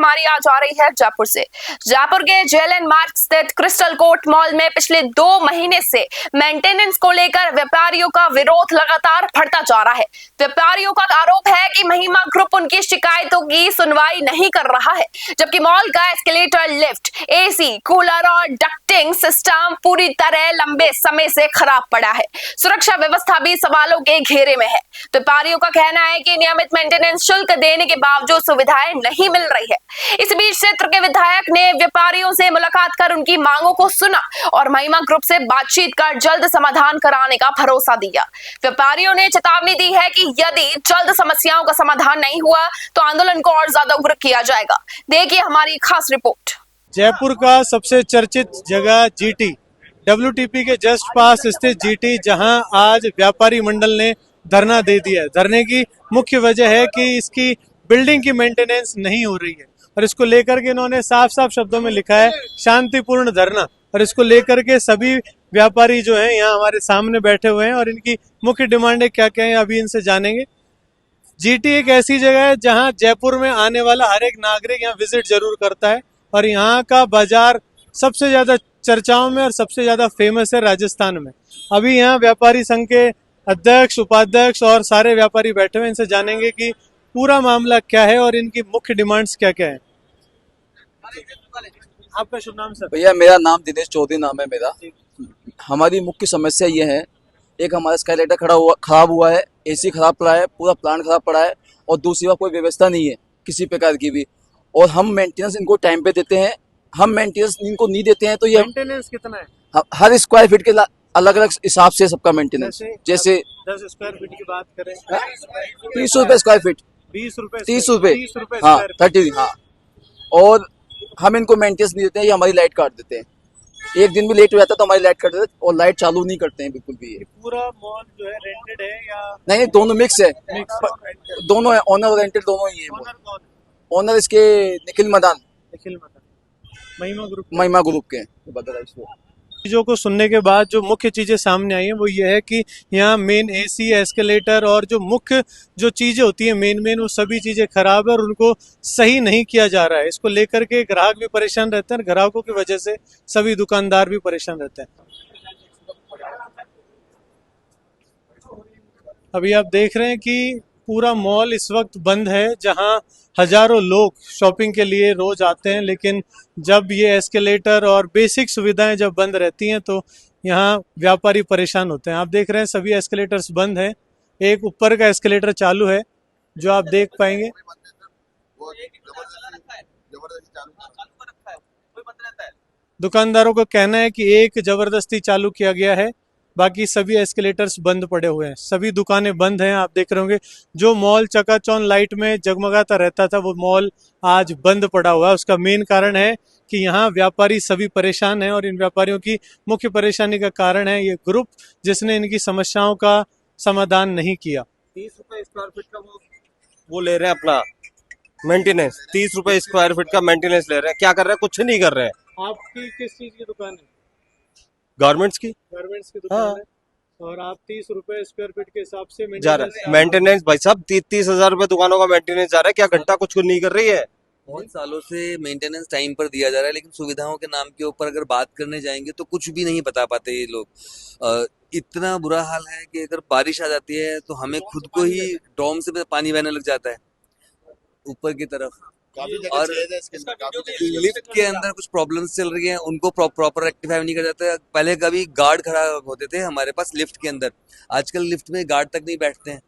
हमारी आज आ रही है जयपुर से। जयपुर के जेएलएन मार्ग स्थित क्रिस्टल कोर्ट मॉल में पिछले 2 महीने से मेंटेनेंस को लेकर व्यापारियों का विरोध लगातार बढ़ता जा रहा है। व्यापारियों का आरोप है कि महिमा ग्रुप उनकी शिकायतों की सुनवाई नहीं कर रहा है, जबकि मॉल का एस्केलेटर, लिफ्ट, एसी, कूलर और डक्टिंग सिस्टम पूरी तरह लंबे समय से खराब पड़ा है। सुरक्षा व्यवस्था भी सवालों के घेरे में है। व्यापारियों का कहना है कि नियमित मेंटेनेंस शुल्क देने के बावजूद सुविधाएं नहीं मिल रही है। इस बीच क्षेत्र के विधायक ने व्यापारियों से मुलाकात कर उनकी मांगों को सुना और महिमा ग्रुप से बातचीत कर जल्द समाधान कराने का भरोसा दिया। व्यापारियों ने चेतावनी दी है कि यदि जल्द समस्याओं का समाधान नहीं हुआ तो आंदोलन को और ज्यादा उग्र किया जाएगा। देखिए हमारी खास रिपोर्ट। जयपुर का सबसे चर्चित जगह जीटी, डब्ल्यूटीपी के जस्ट पास स्थित जीटी, जहां आज व्यापारी मंडल ने धरना दे दिया है। धरने की मुख्य वजह है कि इसकी बिल्डिंग की मेंटेनेंस नहीं हो रही है और इसको लेकर के इन्होंने साफ साफ शब्दों में लिखा है शांतिपूर्ण धरना। और इसको लेकर के सभी व्यापारी जो हैं यहाँ हमारे सामने बैठे हुए हैं और इनकी मुख्य डिमांडें क्या क्या हैं अभी इनसे जानेंगे। जीटी एक ऐसी जगह है जहाँ जयपुर में आने वाला हर एक नागरिक यहाँ विजिट जरूर करता है और यहाँ का बाजार सबसे ज्यादा चर्चाओं में और सबसे ज्यादा फेमस है राजस्थान में। अभी यहाँ व्यापारी संघ के अध्यक्ष, उपाध्यक्ष और सारे व्यापारी बैठे हुए, इनसे जानेंगे कि पूरा मामला क्या है और इनकी मुख्य डिमांड्स क्या क्या है। आपका शुभ नाम सर? भैया मेरा नाम दिनेश चौधरी नाम है मेरा। हमारी मुख्य समस्या ये है, एक हमारा एस्केलेटर खराब हुआ है, एसी खराब पड़ा है, पूरा प्लांट खराब पड़ा है और दूसरी बात कोई व्यवस्था नहीं है किसी प्रकार की भी। और हम मेंटेनेंस इनको टाइम पे देते हैं, हम मेंटेनेंस इनको नहीं देते हैं तो ये मेंटेनेंस कितना है? हर स्क्वायर फीट के अलग अलग हिसाब से सबका मेंटेनेंस। जैसे 10 स्क्वायर फीट की बात करें 30 रुपए स्क्वायर फीट, 20 रुपए, 30 रुपए, 30 रुपए हाँ स्क्वायर 30, हाँ। और हम इनको मेंटेनेंस नहीं देते हैं, ये हमारी लाइट काट देते हैं। एक दिन भी लेट हो जाता है तो हमारी लाइट काट देते हैं और लाइट चालू नहीं करते हैं बिल्कुल भी। पूरा मॉल जो है रेंटेड है या नहीं, दोनों मिक्स है, दोनों है, ओनर और रेंटेड दोनों ही है। ओनर कौन है? ओनर इसके निखिल मदान, महिमा ग्रुप के चीजों को सुनने के बाद जो मुख्य चीजें सामने आई हैं वो ये है कि यहाँ मेन एसी, एस्केलेटर और जो मुख्य जो चीजें होती हैं मेन वो सभी चीजें खराब है और उनको सही नहीं किया जा रहा है। इसको लेकर के ग्राहक भी परेशान रहते हैं और ग्राहकों की वजह से सभी दुकानदार भी परेशान रहते हैं। अभी आप देख रहे हैं कि पूरा मॉल इस वक्त बंद है, जहां हजारों लोग शॉपिंग के लिए रोज आते हैं, लेकिन जब ये एस्केलेटर और बेसिक सुविधाएं जब बंद रहती हैं तो यहाँ व्यापारी परेशान होते हैं। आप देख रहे हैं सभी एस्केलेटर्स बंद हैं, एक ऊपर का एस्केलेटर चालू है जो आप देख पाएंगे। दुकानदारों का कहना है कि एक जबरदस्ती चालू किया गया है, बाकी सभी एस्केलेटर्स बंद पड़े हुए हैं, सभी दुकानें बंद हैं। आप देख रहे होंगे जो मॉल चकाचौंध लाइट में जगमगाता रहता था वो मॉल आज बंद पड़ा हुआ है। उसका मेन कारण है कि यहाँ व्यापारी सभी परेशान हैं और इन व्यापारियों की मुख्य परेशानी का कारण है ये ग्रुप, जिसने इनकी समस्याओं का समाधान नहीं किया। 30 रुपए स्क्वायर फीट का वो ले रहे हैं अपना मेंटेनेंस, 30 रुपए स्क्वायर फीट का मेंटेनेंस ले रहे हैं। क्या कर रहे हैं? कुछ नहीं कर रहे हैं। आपकी किस चीज की दुकान है? गारमेंट्स की दुकान हाँ। है और आप 30 रुपए स्क्वायर फीट के हिसाब से जा रहा है मेंटेनेंस। भाई साहब 30,000 रुपए दुकानों का मेंटेनेंस जा रहा है, क्या घंटा कुछ नहीं कर रही है? बहुत सालों से मेंटेनेंस टाइम पर दिया जा रहा है, लेकिन सुविधाओं के नाम के ऊपर अगर बात करने जाएंगे तो कुछ भी नहीं बता पाते ये लोग। इतना बुरा हाल है कि अगर बारिश आ जाती है तो हमें खुद को ही डॉम से पानी बहने लग जाता है ऊपर की तरफ। और लिफ्ट के अंदर कुछ प्रॉब्लम्स चल रही हैं, उनको प्रॉपर रेक्टिफाई नहीं कर जाता है। पहले कभी गार्ड खड़ा होते थे हमारे पास लिफ्ट के अंदर, आजकल लिफ्ट में गार्ड तक नहीं बैठते हैं,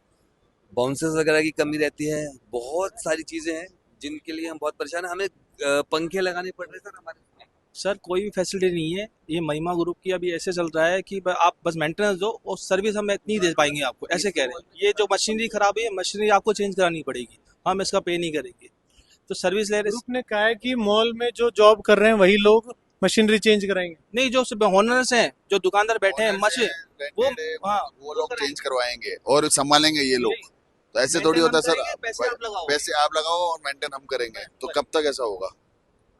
बाउंसर्स वगैरह की कमी रहती है। बहुत सारी चीजें हैं जिनके लिए हम बहुत परेशान हैं। हमें पंखे लगाने पड़ रहे सर हमारे। सर कोई भी फैसिलिटी नहीं है, ये महिमा ग्रुप की अभी ऐसे चल रहा है कि आप बस मेंटेनेंस दो और सर्विस हम नहीं दे पाएंगे आपको, ऐसे कह रहे हैं। ये जो मशीनरी खराब है, मशीनरी आपको चेंज करानी पड़ेगी, हम इसका पे नहीं करेंगे। तो सर्विस ले रहे। ग्रुप ने कहा है कि मॉल में जो जॉब कर रहे हैं वही लोग मशीनरी चेंज कराएंगे। नहीं, जो ओनर्स हैं, जो दुकानदार बैठे हैं वो लोग चेंज करवाएंगे और संभालेंगे ये लोग। तो ऐसे थोड़ी होता है सर, पैसे आप लगाओ और मेंटेन हम करेंगे, तो कब तक ऐसा होगा?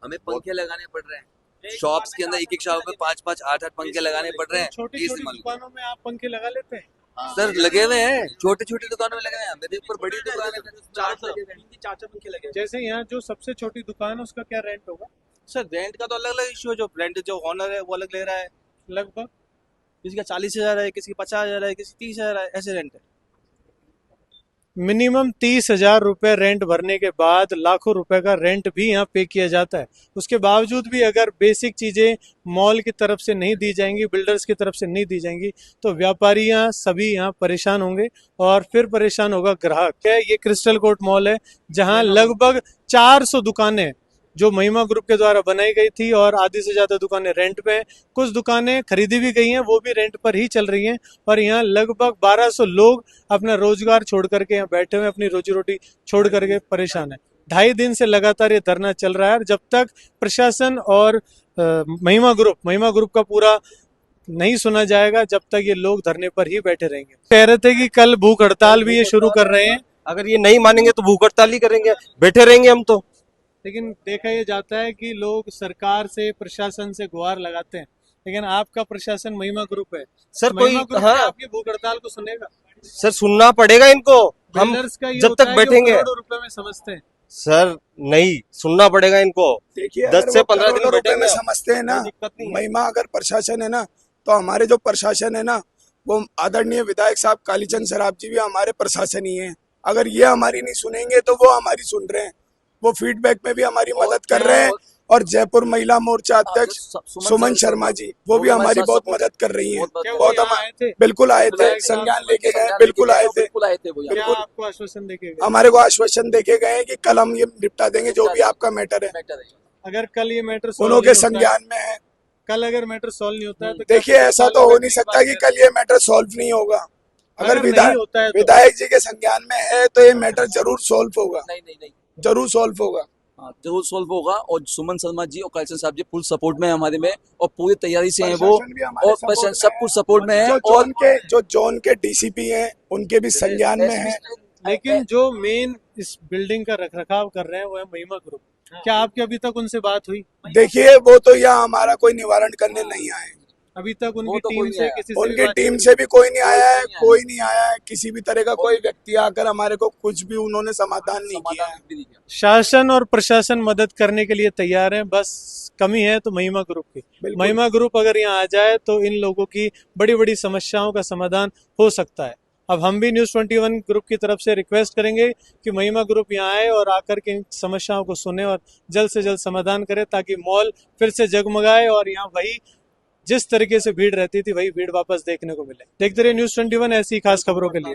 हमें पंखे लगाने पड़ रहे हैं शॉप्स के अंदर, एक शॉप में 5-5, 8-8 पंखे लगाने पड़ रहे हैं। छोटी दुकानों में आप पंखे लगा लेते हैं? सर लगे हुए हैं, छोटे छोटी दुकानों में लगे हुए हैं, मेरे ऊपर बड़ी दुकान है, चार पंखे लगे हैं। जैसे यहाँ जो सबसे छोटी दुकान है उसका क्या रेंट होगा सर रेंट का तो अलग अलग इशू है, जो रेंट जो ओनर है वो अलग ले रहा है, लगभग? किसी का 40,000 है, किसी का 50,000 है, किसी 30,000 है, ऐसे रेंट है। मिनिमम 30,000 रुपए रेंट भरने के बाद लाखों रुपए का रेंट भी यहाँ पे किया जाता है। उसके बावजूद भी अगर बेसिक चीजें मॉल की तरफ से नहीं दी जाएंगी, बिल्डर्स की तरफ से नहीं दी जाएंगी, तो व्यापारी यहाँ सभी यहाँ परेशान होंगे और फिर परेशान होगा ग्राहक। ये क्रिस्टल कोर्ट मॉल है जहाँ लगभग 400 दुकानें जो महिमा ग्रुप के द्वारा बनाई गई थी और आधी से ज्यादा दुकानें रेंट पे हैं। कुछ दुकानें खरीदी भी गई हैं, वो भी रेंट पर ही चल रही हैं और यहाँ लगभग 1200 लोग अपना रोजगार छोड़ करके यहाँ बैठे हुए, अपनी रोजी रोटी छोड़ करके परेशान है। 2.5 दिन से लगातार ये धरना चल रहा है और जब तक प्रशासन और महिमा ग्रुप का पूरा नहीं सुना जाएगा, जब तक ये लोग धरने पर ही बैठे रहेंगे। कह रहे थे कि कल भूख हड़ताल भी ये शुरू कर रहे हैं। अगर ये नहीं मानेंगे तो भूख हड़ताल ही करेंगे, बैठे रहेंगे हम तो। लेकिन देखा ये जाता है कि लोग सरकार से, प्रशासन से गुहार लगाते हैं, लेकिन आपका प्रशासन महिमा ग्रुप है सर महिमा कोई ग्रुप हाँ आपकी भूख हड़ताल को सुनेगा? सर सुनना पड़ेगा इनको, हम बिल्डर्स का ये जब होता तक है कि वो बैठेंगे करोड़ों रुपए में समझते हैं। सर नहीं सुनना पड़ेगा इनको। देखिए 10 से 15 दिन रुपए बैठेंगे में हम। समझते हैं ना, कोई दिक्कत नहीं है। महिमा अगर प्रशासन है ना, तो हमारे जो प्रशासन है ना, वो आदरणीय विधायक साहब कालीचंद सराफ जी भी हमारे प्रशासन ही है। अगर ये हमारी नहीं सुनेंगे तो वो हमारी सुन रहे हैं, वो फीडबैक में भी हमारी मदद कर रहे हैं। और जयपुर महिला मोर्चा अध्यक्ष सुमन शर्मा जी, वो भी हमारी बहुत मदद कर रही हैं। क्या वो बहुत यहाँ आए थे? बिल्कुल आए थे, संज्ञान लेके गए, बिल्कुल आए थे। क्या आपको आश्वासन देके गए? हमारे को आश्वासन देके गए कि कल हम ये निपटा देंगे जो भी आपका मैटर है। अगर कल ये मैटर उन्होंने संज्ञान में है। कल अगर मैटर सॉल्व नहीं होता है तो क्या देखिए ऐसा तो हो नहीं सकता कि कल ये मैटर सॉल्व नहीं होगा। अगर अगर नहीं होता है तो? विधायक जी के संज्ञान में है तो ये मैटर जरूर सॉल्व होगा, नहीं जरूर सॉल्व होगा। हाँ, जरूर सॉल्व होगा। और सुमन शर्मा जी और कालीचंद साहब जी फुल सपोर्ट में है हमारे में और पूरी तैयारी से हैं वो, प्रशासन भी हमारे और support में सब कुछ सपोर्ट में है। और जो जोन के डीसीपी हैं उनके भी संज्ञान में है। लेकिन जो मेन इस बिल्डिंग का रखरखाव कर रहे हैं वो है महिमा ग्रुप। क्या आपकी अभी तक उनसे बात हुई? देखिए वो तो यहाँ हमारा कोई निवारण करने नहीं आए, अभी तक उनकी वो तो टीम कोई से नहीं आया। किसी से भी उनकी बात टीम नहीं से भी कोई नहीं आया है, कोई नहीं आया है। किसी भी तरह का कोई व्यक्ति आकर हमारे को कुछ भी उन्होंने समाधान नहीं किया है। हुई? शासन और प्रशासन मदद करने के लिए तैयार है, बस कमी है तो महिमा ग्रुप की। बिल्कुल। महिमा ग्रुप अगर यहाँ आ जाए तो इन लोगों की बड़ी बड़ी समस्याओं का समाधान हो सकता है। अब हम भी न्यूज़ 21 ग्रुप की तरफ से रिक्वेस्ट करेंगे कि महिमा ग्रुप यहाँ आए और आकर के इन समस्याओं को सुने और जल्द से जल्द समाधान करे, ताकि मॉल फिर से जगमगाए और यहाँ वही जिस तरीके से भीड़ रहती थी वही भीड़ वापस देखने को मिले। देखते रहिए न्यूज़ 21 ऐसी खास खबरों के लिए।